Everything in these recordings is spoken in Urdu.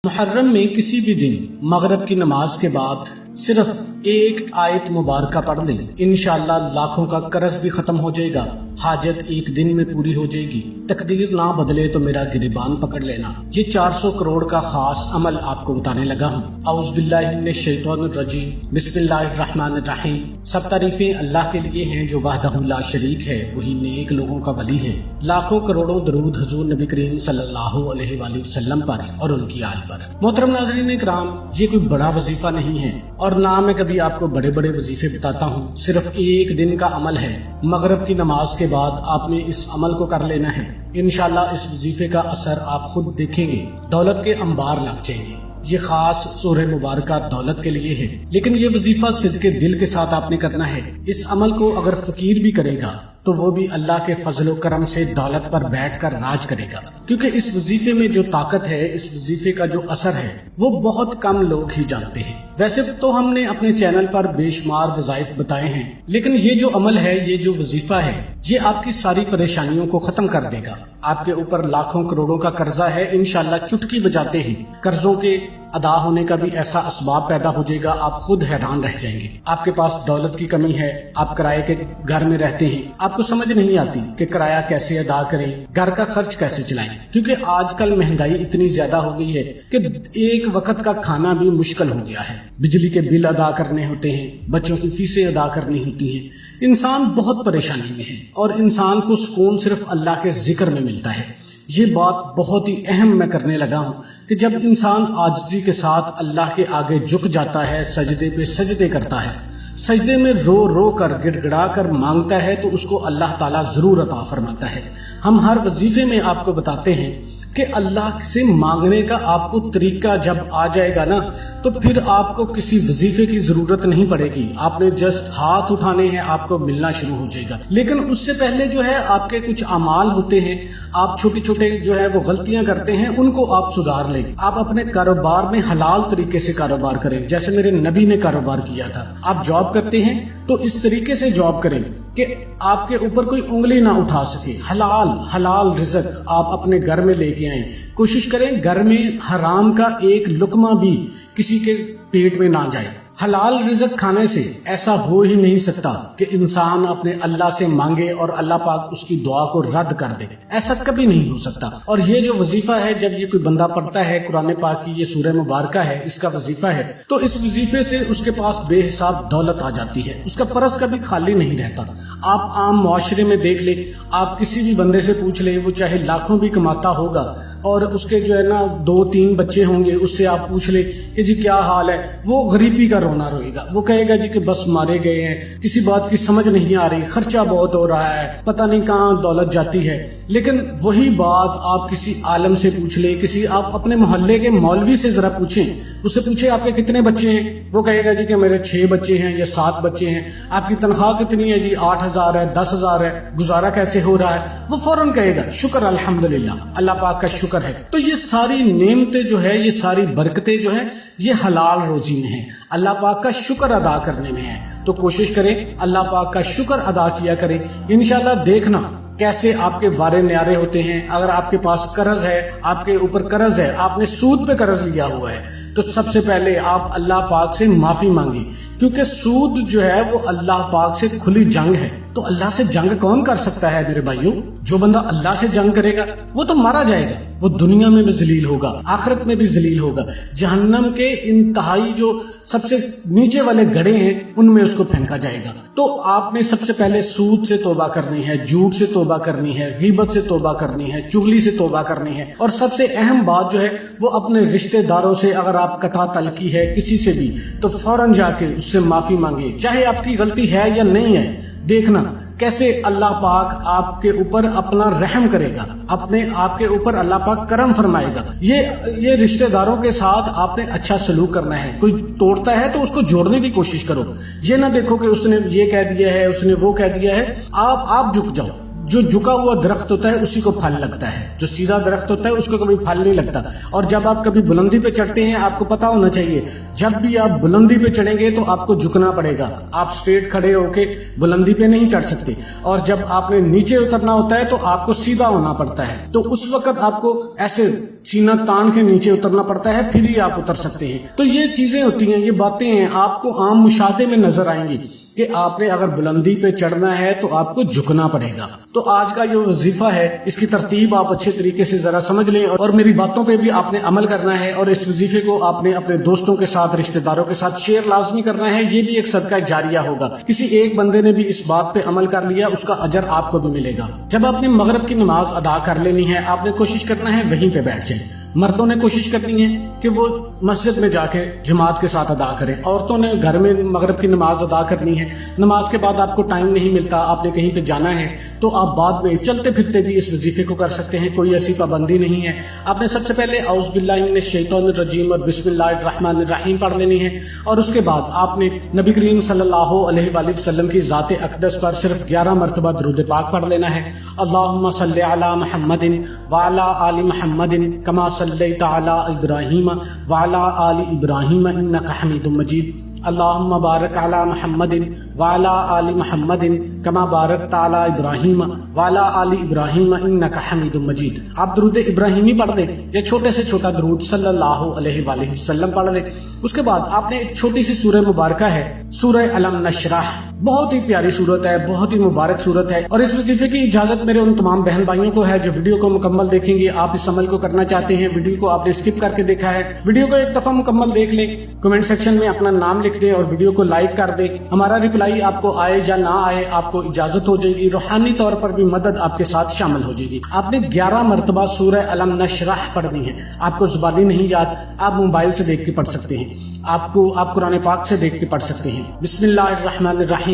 محرم میں کسی بھی دن مغرب کی نماز کے بعد صرف ایک آیت مبارکہ پڑھ لیں، انشاءاللہ لاکھوں کا قرض بھی ختم ہو جائے گا، حاجت ایک دن میں پوری ہو جائے گی، تقدیر نہ بدلے تو میرا گریبان پکڑ لینا۔ یہ 400 کروڑ کا خاص عمل آپ کو بتانے لگا ہوں۔ اعوذ باللہ من الشیطان الرجیم، بسم اللہ الرحمن الرحیم۔ سب تعریفیں اللہ کے لیے ہیں جو وحدہ لا شریک ہے، وہی نیک لوگوں کا ولی ہے۔ لاکھوں کروڑوں درود حضور نبی کریم صلی اللہ علیہ وآلہ وسلم پر اور ان کی آل پر۔ محترم ناظرین اکرام، یہ کوئی بڑا وظیفہ نہیں ہے اور نہ میں کبھی آپ کو بڑے بڑے وظیفے بتاتا ہوں، صرف ایک دن کا عمل ہے۔ مغرب کی نماز کے بعد آپ نے اس عمل کو کر لینا ہے، انشاءاللہ اس وظیفے کا اثر آپ خود دیکھیں گے، دولت کے انبار لگ جائیں گے۔ یہ خاص سورہ مبارکہ دولت کے لیے ہے، لیکن یہ وظیفہ صدق دل کے ساتھ آپ نے کرنا ہے۔ اس عمل کو اگر فقیر بھی کرے گا تو وہ بھی اللہ کے فضل و کرم سے دولت پر بیٹھ کر راج کرے گا، کیونکہ اس وظیفے میں جو طاقت ہے، اس وظیفے کا جو اثر ہے، وہ بہت کم لوگ ہی جانتے ہیں۔ ویسے تو ہم نے اپنے چینل پر بے شمار وظائف بتائے ہیں، لیکن یہ جو عمل ہے، یہ جو وظیفہ ہے، یہ آپ کی ساری پریشانیوں کو ختم کر دے گا۔ آپ کے اوپر لاکھوں کروڑوں کا قرضہ ہے، انشاءاللہ چٹکی بجاتے ہی قرضوں کے ادا ہونے کا بھی ایسا اسباب پیدا ہو جائے گا، آپ خود حیران رہ جائیں گے۔ آپ کے پاس دولت کی کمی ہے، آپ کرائے کے گھر میں رہتے ہیں، آپ کو سمجھ نہیں آتی کہ کرایہ کیسے ادا کریں، گھر کا خرچ کیسے چلائیں، کیونکہ آج کل مہنگائی اتنی زیادہ ہو گئی ہے کہ ایک وقت کا کھانا بھی مشکل ہو گیا ہے، بجلی کے بل ادا کرنے ہوتے ہیں، بچوں کی فیسیں ادا کرنی ہوتی ہیں، انسان بہت پریشانی میں ہے اور انسان کو سکون صرف اللہ کے ذکر میں ملتا ہے۔ یہ بات بہت ہی اہم میں کرنے لگا ہوں کہ جب انسان عاجزی کے ساتھ اللہ کے آگے جھک جاتا ہے، سجدے پہ سجدے کرتا ہے، سجدے میں رو رو کر گڑ گڑا کر مانگتا ہے، تو اس کو اللہ تعالیٰ ضرور عطا فرماتا ہے۔ ہم ہر وظیفے میں آپ کو بتاتے ہیں کہ اللہ سے مانگنے کا آپ کو طریقہ جب آ جائے گا نا، تو پھر آپ کو کسی وظیفے کی ضرورت نہیں پڑے گی، آپ نے جسٹ ہاتھ اٹھانے ہیں، آپ کو ملنا شروع ہو جائے گا۔ لیکن اس سے پہلے جو ہے آپ کے کچھ اعمال ہوتے ہیں، آپ چھوٹی چھوٹے جو ہے وہ غلطیاں کرتے ہیں، ان کو آپ سدھار لیں۔ آپ اپنے کاروبار میں حلال طریقے سے کاروبار کریں، جیسے میرے نبی نے کاروبار کیا تھا۔ آپ جاب کرتے ہیں تو اس طریقے سے جاب کریں کہ آپ کے اوپر کوئی انگلی نہ اٹھا سکے۔ حلال رزق آپ اپنے گھر میں لے کے آئیں، کوشش کریں گھر میں حرام کا ایک لقمہ بھی کسی کے پیٹ میں نہ جائے۔ حلال رزق کھانے سے ایسا ہو ہی نہیں سکتا کہ انسان اپنے اللہ سے مانگے اور اللہ پاک اس کی دعا کو رد کر دے، ایسا کبھی نہیں ہو سکتا۔ اور یہ جو وظیفہ ہے، جب یہ کوئی بندہ پڑھتا ہے، قرآن پاک کی یہ سورہ مبارکہ ہے، اس کا وظیفہ ہے، تو اس وظیفے سے اس کے پاس بے حساب دولت آ جاتی ہے، اس کا پرس کبھی خالی نہیں رہتا۔ آپ عام معاشرے میں دیکھ لیں، آپ کسی بھی بندے سے پوچھ لیں، وہ چاہے لاکھوں بھی کماتا ہوگا اور اس کے جو ہے نا 2-3 بچے ہوں گے، اس سے آپ پوچھ لیں کہ جی کیا حال ہے، وہ غریبی کا رونا روئے گا، وہ کہے گا جی کہ بس مارے گئے ہیں، کسی بات کی سمجھ نہیں آ رہی، خرچہ بہت ہو رہا ہے، پتہ نہیں کہاں دولت جاتی ہے۔ لیکن وہی بات آپ کسی عالم سے پوچھ لیں، آپ اپنے محلے کے مولوی سے ذرا پوچھیں، اس سے پوچھیں آپ کے کتنے بچے ہیں، وہ کہے گا جی کہ میرے 6 بچے ہیں یا 7 بچے ہیں۔ آپ کی تنخواہ کتنی ہے؟ جی 8,000 ہے، 10,000 ہے، گزارا کیسے ہو رہا ہے؟ وہ فوراً کہے گا شکر الحمدللہ، اللہ پاک کا شکر ہے۔ تو یہ ساری نعمتیں جو ہے، یہ ساری برکتیں جو ہیں، یہ حلال روزی میں ہیں، اللہ پاک کا شکر ادا کرنے میں ہیں۔ تو کوشش کریں اللہ پاک کا شکر ادا کیا کریں، انشاءاللہ دیکھنا کیسے آپ کے وارے نیارے ہوتے ہیں۔ اگر آپ کے پاس قرض ہے، آپ کے اوپر قرض ہے، آپ نے سود پہ قرض لیا ہوا ہے، تو سب سے پہلے آپ اللہ پاک سے معافی مانگیں، کیونکہ سود جو ہے وہ اللہ پاک سے کھلی جنگ ہے۔ تو اللہ سے جنگ کون کر سکتا ہے میرے بھائیوں؟ جو بندہ اللہ سے جنگ کرے گا وہ تو مارا جائے گا، وہ دنیا میں بھی ذلیل ہوگا، آخرت میں بھی ذلیل ہوگا، جہنم کے انتہائی جو سب سے نیچے والے گڑھے ہیں ان میں اس کو پھینکا جائے گا۔ تو آپ نے سب سے پہلے سود سے توبہ کرنی ہے، جھوٹ سے توبہ کرنی ہے، غیبت سے توبہ کرنی ہے، چغلی سے توبہ کرنی ہے، اور سب سے اہم بات جو ہے وہ اپنے رشتہ داروں سے، اگر آپ قطع تلقی ہے کسی سے بھی، تو فوراً جا کے اس سے معافی مانگے، چاہے آپ کی غلطی ہے یا نہیں ہے۔ دیکھنا کیسے اللہ پاک آپ کے اوپر اپنا رحم کرے گا، اپنے آپ کے اوپر اللہ پاک کرم فرمائے گا۔ یہ رشتہ داروں کے ساتھ آپ نے اچھا سلوک کرنا ہے، کوئی توڑتا ہے تو اس کو جوڑنے کی کوشش کرو، یہ نہ دیکھو کہ اس نے یہ کہہ دیا ہے، اس نے وہ کہہ دیا ہے، آپ جھک جاؤ، جو جھکا ہوا درخت ہوتا ہے اسی کو پھل لگتا ہے، جو سیدھا درخت ہوتا ہے اس کو کبھی پھل نہیں لگتا۔ اور جب آپ کبھی بلندی پہ چڑھتے ہیں آپ کو پتا ہونا چاہیے جب بھی آپ بلندی پہ چڑھیں گے تو آپ کو جھکنا پڑے گا، آپ سٹریٹ کھڑے ہو کے بلندی پہ نہیں چڑھ سکتے، اور جب آپ نے نیچے اترنا ہوتا ہے تو آپ کو سیدھا ہونا پڑتا ہے، تو اس وقت آپ کو ایسے سینہ تان کے نیچے اترنا پڑتا ہے، پھر ہی آپ اتر سکتے ہیں۔ تو یہ چیزیں ہوتی ہیں، یہ باتیں ہیں، آپ کو عام مشاہدے میں نظر آئیں گی کہ آپ نے اگر بلندی پہ چڑھنا ہے تو آپ کو جھکنا پڑے گا۔ تو آج کا یہ وظیفہ ہے، اس کی ترتیب آپ اچھے طریقے سے ذرا سمجھ لیں، اور میری باتوں پہ بھی آپ نے عمل کرنا ہے، اور اس وظیفے کو آپ نے اپنے دوستوں کے ساتھ، رشتہ داروں کے ساتھ شیئر لازمی کرنا ہے۔ یہ بھی ایک صدقہ جاریہ ہوگا، کسی ایک بندے نے بھی اس بات پہ عمل کر لیا اس کا اجر آپ کو بھی ملے گا۔ جب آپ نے مغرب کی نماز ادا کر لینی ہے، آپ نے کوشش کرنا ہے وہیں پہ بیٹھ جائیں۔ مردوں نے کوشش کرنی ہے کہ وہ مسجد میں جا کے جماعت کے ساتھ ادا کریں، عورتوں نے گھر میں مغرب کی نماز ادا کرنی ہے۔ نماز کے بعد آپ کو ٹائم نہیں ملتا، آپ نے کہیں پہ جانا ہے تو آپ بعد میں چلتے پھرتے بھی اس وظیفے کو کر سکتے ہیں، کوئی ایسی پابندی نہیں ہے۔ آپ نے سب سے پہلے اعوذ باللہ من الشیطان الرجیم اور بسم اللہ الرحمن الرحیم پڑھ لینی ہے، اور اس کے بعد آپ نے نبی کریم صلی اللہ علیہ وآلہ وسلم کی ذات اقدس پر صرف 11 مرتبہ درود پاک پڑھ لینا ہے۔ اللہم صلی علی محمد وعلی آل محمد کما صلیت علی ابراہیم وعلی آل ابراہیم انک حمید مجید۔ اللہم بارک علی محمد وعلی آل محمد کما بارکت علی ابراہیم وعلی آل ابراہیم انک حمید مجید۔ آپ درود ابراہیمی پڑھ لیں یا چھوٹے سے چھوٹا درود صلی اللہ علیہ وآلہ وسلم پڑھ لیں۔ اس کے بعد آپ نے ایک چھوٹی سی سورہ مبارکہ ہے، سورہ علم نشرح، بہت ہی پیاری سورت ہے، بہت ہی مبارک سورت ہے، اور اس وظیفے کی اجازت میرے ان تمام بہن بھائیوں کو ہے جو ویڈیو کو مکمل دیکھیں گے۔ آپ اس عمل کو کرنا چاہتے ہیں، ویڈیو کو آپ نے اسکپ کر کے دیکھا ہے، ویڈیو کو ایک دفعہ مکمل دیکھ لیں، کمنٹ سیکشن میں اپنا نام لکھ دیں اور ویڈیو کو لائک کر دیں۔ ہمارا رپلائی آپ کو آئے یا نہ آئے آپ کو اجازت ہو جائے گی، روحانی طور پر بھی مدد آپ کے ساتھ شامل ہو جائے گی۔ آپ نے 11 مرتبہ سورہ علم نشرح پڑھنی ہے، آپ کو زبانی نہیں یاد، آپ موبائل سے دیکھ کے پڑھ سکتے ہیں، آپ قرآن پاک سے دیکھ کے پڑھ سکتے ہیں۔ بسم اللہ الرحمن الرحیم۔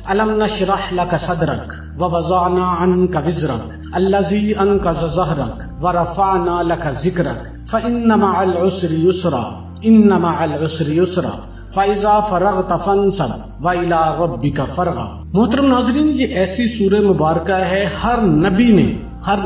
علم نشرح لک صدرک ووضعنا عنک وزرک الذی انقض ظہرک ورفعنا لک ذکرک فإن مع العسر یسرا ان مع العسر یسرا فإذا فرغت فانصب وإلی ربک فرغب۔ محترم ناظرین، یہ ایسی سورہ مبارکہ ہے، ہر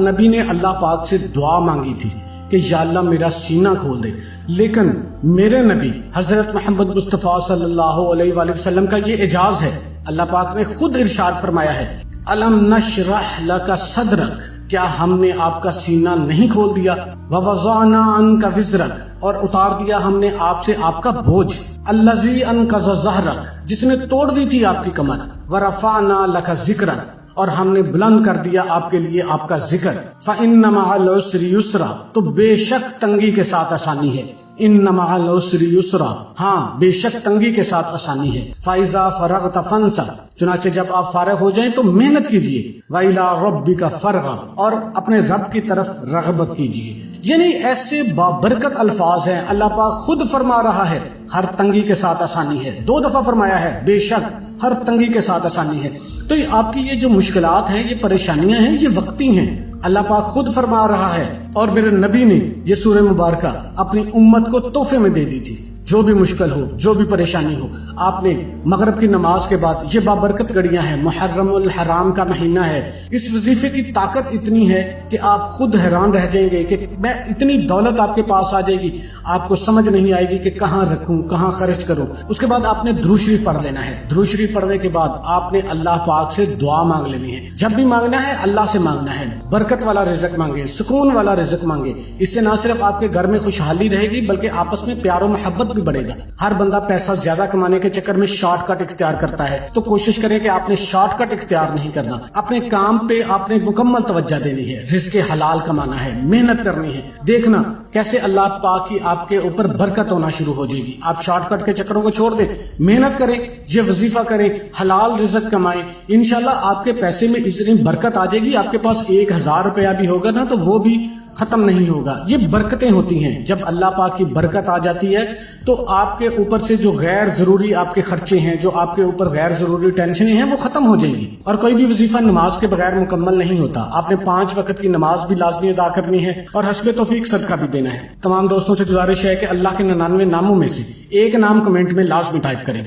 نبی نے اللہ پاک سے دعا مانگی تھی کہ یا اللہ میرا سینہ کھول دے، لیکن میرے نبی حضرت محمد مصطفیٰ صلی اللہ علیہ وآلہ وسلم کا یہ اعجاز ہے، اللہ پاک نے خود ارشاد فرمایا ہے الم نشرح لک صدرک، کیا ہم نے آپ کا سینہ نہیں کھول دیا، ووضعنا عنک وزرک، اور اتار دیا ہم نے آپ سے آپ کا بوجھ، الذی انقض ظہرک، جس نے توڑ دی تھی آپ کی کمر، ورفعنا لک ذکرک، اور ہم نے بلند کر دیا آپ کے لیے آپ کا ذکر، فإن مع العسر یسرا، تو بے شک تنگی کے ساتھ آسانی ہے، ان مع العسر یسرا، ہاں بے شک تنگی کے ساتھ آسانی ہے، فإذا فرغت فانصب، چنانچہ جب آپ فارغ ہو جائیں تو محنت کیجئے، وإلی ربک فرغب، اور اپنے رب کی طرف رغبت کیجئے۔ یعنی ایسے بابرکت الفاظ ہیں، اللہ پاک خود فرما رہا ہے ہر تنگی کے ساتھ آسانی ہے، 2 دفعہ فرمایا ہے بے شک ہر تنگی کے ساتھ آسانی ہے۔ تو یہ آپ کی یہ جو مشکلات ہیں، یہ پریشانیاں ہیں، یہ وقتی ہیں، اللہ پاک خود فرما رہا ہے، اور میرے نبی نے یہ سورہ مبارکہ اپنی امت کو تحفے میں دے دی تھی۔ جو بھی مشکل ہو، جو بھی پریشانی ہو، آپ نے مغرب کی نماز کے بعد، یہ بابرکت گھڑیاں ہیں، محرم الحرام کا مہینہ ہے، اس وظیفے کی طاقت اتنی ہے کہ آپ خود حیران رہ جائیں گے کہ میں اتنی دولت آپ کے پاس آ جائے گی، آپ کو سمجھ نہیں آئے گی کہ کہاں رکھوں، کہاں خرچ کروں۔ اس کے بعد آپ نے درود شریف پڑھ لینا ہے، درود شریف پڑھنے کے بعد آپ نے اللہ پاک سے دعا مانگ لینی ہے۔ جب بھی مانگنا ہے اللہ سے مانگنا ہے، برکت والا رزق مانگے، سکون والا رزق مانگے، اس سے نہ صرف آپ کے گھر میں خوشحالی رہے گی بلکہ آپس میں پیار و محبت بھی بڑھے گا۔ ہر بندہ پیسہ زیادہ کمانے کے چکر میں شارٹ کٹ اختیار کرتا ہے، تو کوشش کریں کہ آپ نے شارٹ کٹ اختیار نہیں کرنا، اپنے کام پہ آپ نے مکمل توجہ دینی ہے، رزق حلال کمانا ہے، محنت کرنی ہے، دیکھنا کیسے اللہ پاک کی آپ کے اوپر برکت ہونا شروع ہو جائے گی۔ آپ شارٹ کٹ کے چکروں کو چھوڑ دیں، محنت کریں، یہ وظیفہ کریں، حلال رزق کمائیں، انشاءاللہ آپ کے پیسے میں اس دن برکت آ جائے گی۔ آپ کے پاس 1000 روپیہ بھی ہوگا نا تو وہ بھی ختم نہیں ہوگا۔ یہ برکتیں ہوتی ہیں، جب اللہ پاک کی برکت آ جاتی ہے تو آپ کے اوپر سے جو غیر ضروری آپ کے خرچے ہیں، جو آپ کے اوپر غیر ضروری ٹینشنیں ہیں، وہ ختم ہو جائیں گی۔ اور کوئی بھی وظیفہ نماز کے بغیر مکمل نہیں ہوتا، آپ نے 5 وقت کی نماز بھی لازمی ادا کرنی ہے اور حسب توفیق صدقہ بھی دینا ہے۔ تمام دوستوں سے گزارش ہے کہ اللہ کے 99 ناموں میں سے ایک نام کمنٹ میں لازمی ٹائپ کریں۔